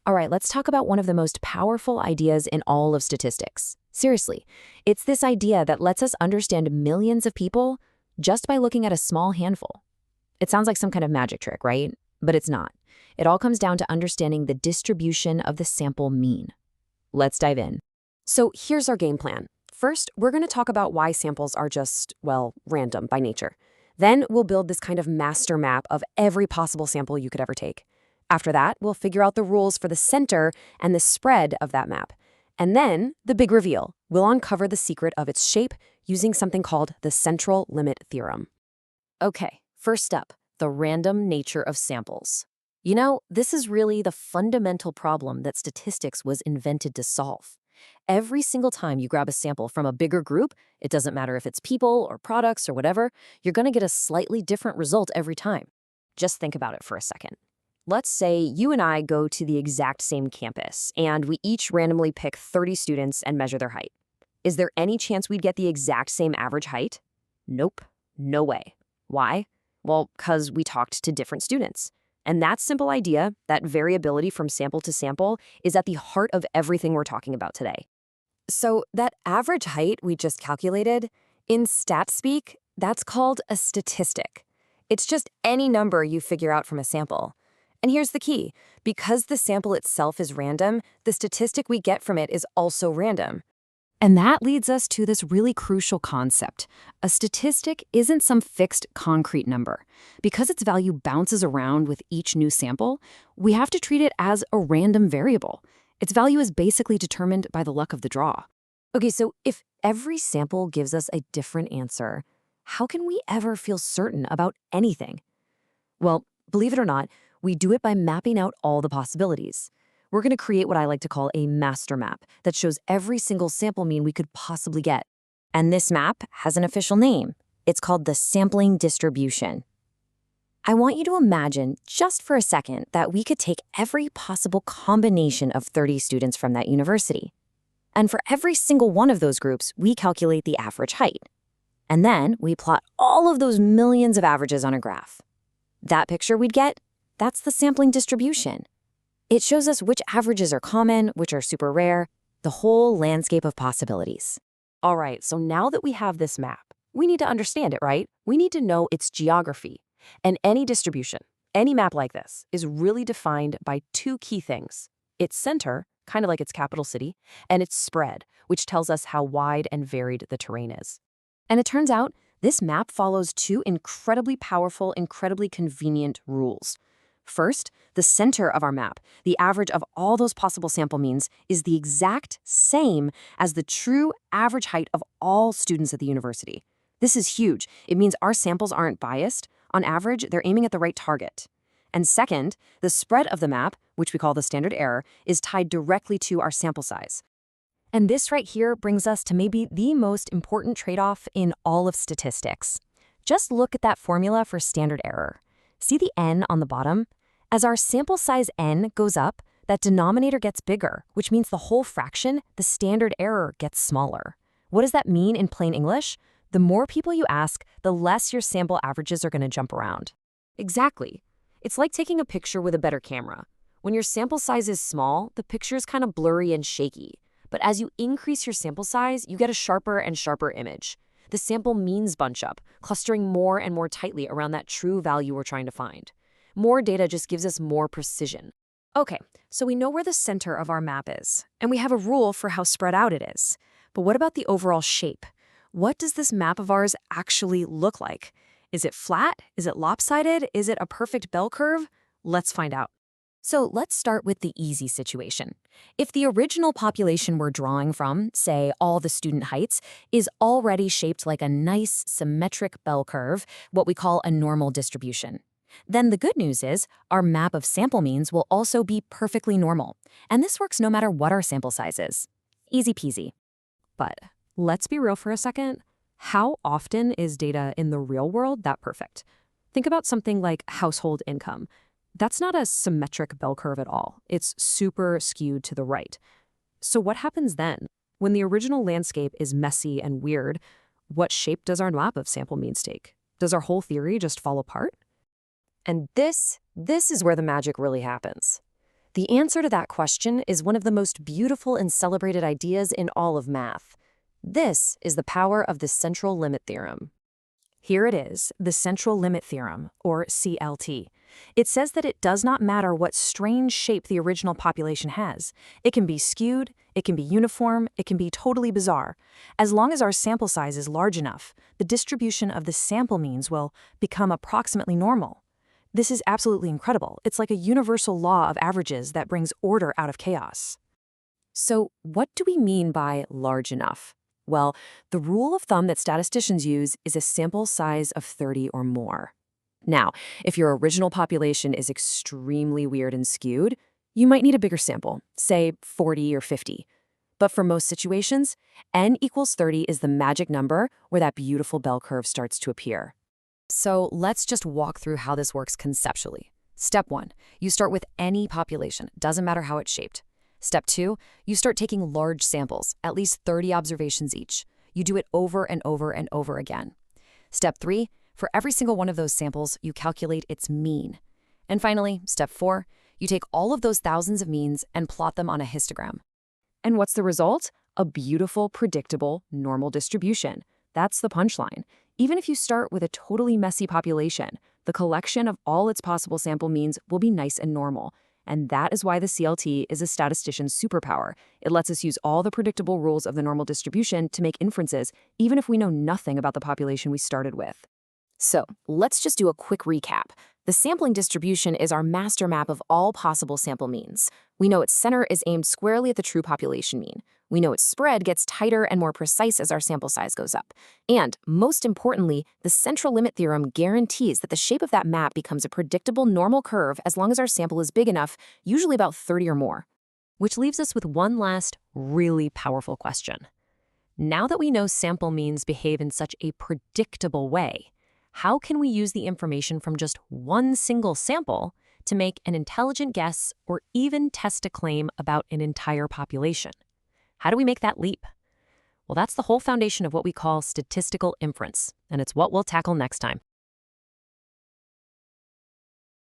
All right, let's talk about one of the most powerful ideas in all of statistics. Seriously, it's this idea that lets us understand millions of people just by looking at a small handful. It sounds like some kind of magic trick, right? But it's not. It all comes down to understanding the distribution of the sample mean. Let's dive in. So here's our game plan. First, we're going to talk about why samples are just, well, random by nature. Then we'll build this kind of master map of every possible sample you could ever take. After that, we'll figure out the rules for the center and the spread of that map. And then, the big reveal. We'll uncover the secret of its shape using something called the central limit theorem. Okay, first up, the random nature of samples. You know, this is really the fundamental problem that statistics was invented to solve. Every single time you grab a sample from a bigger group, it doesn't matter if it's people or products or whatever, you're going to get a slightly different result every time. Just think about it for a second. Let's say you and I go to the exact same campus, and we each randomly pick 30 students and measure their height. Is there any chance we'd get the exact same average height? Nope, no way. Why? Well, because we talked to different students. And that simple idea, that variability from sample to sample, is at the heart of everything we're talking about today. So that average height we just calculated, in stat speak, that's called a statistic. It's just any number you figure out from a sample. And here's the key. Because the sample itself is random, the statistic we get from it is also random. And that leads us to this really crucial concept. A statistic isn't some fixed, concrete number. Because its value bounces around with each new sample, we have to treat it as a random variable. Its value is basically determined by the luck of the draw. Okay, so if every sample gives us a different answer, how can we ever feel certain about anything? Well, believe it or not, we do it by mapping out all the possibilities. We're going to create what I like to call a master map that shows every single sample mean we could possibly get. And this map has an official name. It's called the sampling distribution. I want you to imagine, just for a second, that we could take every possible combination of 30 students from that university. And for every single one of those groups, we calculate the average height. And then we plot all of those millions of averages on a graph. That picture we'd get, that's the sampling distribution. It shows us which averages are common, which are super rare, the whole landscape of possibilities. All right, so now that we have this map, we need to understand it, right? We need to know its geography. And any distribution, any map like this, is really defined by two key things. Its center, kind of like its capital city, and its spread, which tells us how wide and varied the terrain is. And it turns out, this map follows two incredibly powerful, incredibly convenient rules. First, the center of our map, the average of all those possible sample means, is the exact same as the true average height of all students at the university. This is huge. It means our samples aren't biased. On average, they're aiming at the right target. And second, the spread of the map, which we call the standard error, is tied directly to our sample size. And this right here brings us to maybe the most important trade-off in all of statistics. Just look at that formula for standard error. See the n on the bottom? As our sample size n goes up, that denominator gets bigger, which means the whole fraction, the standard error, gets smaller. What does that mean in plain English? The more people you ask, the less your sample averages are going to jump around. Exactly. It's like taking a picture with a better camera. When your sample size is small, the picture is kind of blurry and shaky. But as you increase your sample size, you get a sharper and sharper image. The sample means bunch up, clustering more and more tightly around that true value we're trying to find. More data just gives us more precision. Okay, so we know where the center of our map is, and we have a rule for how spread out it is. But what about the overall shape? What does this map of ours actually look like? Is it flat? Is it lopsided? Is it a perfect bell curve? Let's find out. So let's start with the easy situation. If the original population we're drawing from, say all the student heights, is already shaped like a nice symmetric bell curve, what we call a normal distribution, then the good news is our map of sample means will also be perfectly normal. And this works no matter what our sample size is. Easy peasy. But let's be real for a second. How often is data in the real world that perfect? Think about something like household income. That's not a symmetric bell curve at all. It's super skewed to the right. So what happens then? When the original landscape is messy and weird, what shape does our map of sample means take? Does our whole theory just fall apart? And this is where the magic really happens. The answer to that question is one of the most beautiful and celebrated ideas in all of math. This is the power of the central limit theorem. Here it is, the central limit theorem, or CLT. It says that it does not matter what strange shape the original population has. It can be skewed, it can be uniform, it can be totally bizarre. As long as our sample size is large enough, the distribution of the sample means will become approximately normal. This is absolutely incredible. It's like a universal law of averages that brings order out of chaos. So, what do we mean by large enough? Well, the rule of thumb that statisticians use is a sample size of 30 or more. Now, if your original population is extremely weird and skewed, you might need a bigger sample, say 40 or 50. But for most situations, n equals 30 is the magic number where that beautiful bell curve starts to appear. So let's just walk through how this works conceptually. Step 1, you start with any population, doesn't matter how it's shaped. Step 2, you start taking large samples, at least 30 observations each. You do it over and over and over again. Step 3, for every single one of those samples, you calculate its mean. And finally, step 4, you take all of those thousands of means and plot them on a histogram. And what's the result? A beautiful, predictable, normal distribution. That's the punchline. Even if you start with a totally messy population, the collection of all its possible sample means will be nice and normal. And that is why the CLT is a statistician's superpower. It lets us use all the predictable rules of the normal distribution to make inferences, even if we know nothing about the population we started with. So, let's just do a quick recap. The sampling distribution is our master map of all possible sample means. We know its center is aimed squarely at the true population mean. We know its spread gets tighter and more precise as our sample size goes up. And, most importantly, the central limit theorem guarantees that the shape of that map becomes a predictable normal curve as long as our sample is big enough, usually about 30 or more. Which leaves us with one last, really powerful question. Now that we know sample means behave in such a predictable way, how can we use the information from just one single sample to make an intelligent guess or even test a claim about an entire population? How do we make that leap? Well, that's the whole foundation of what we call statistical inference, and it's what we'll tackle next time.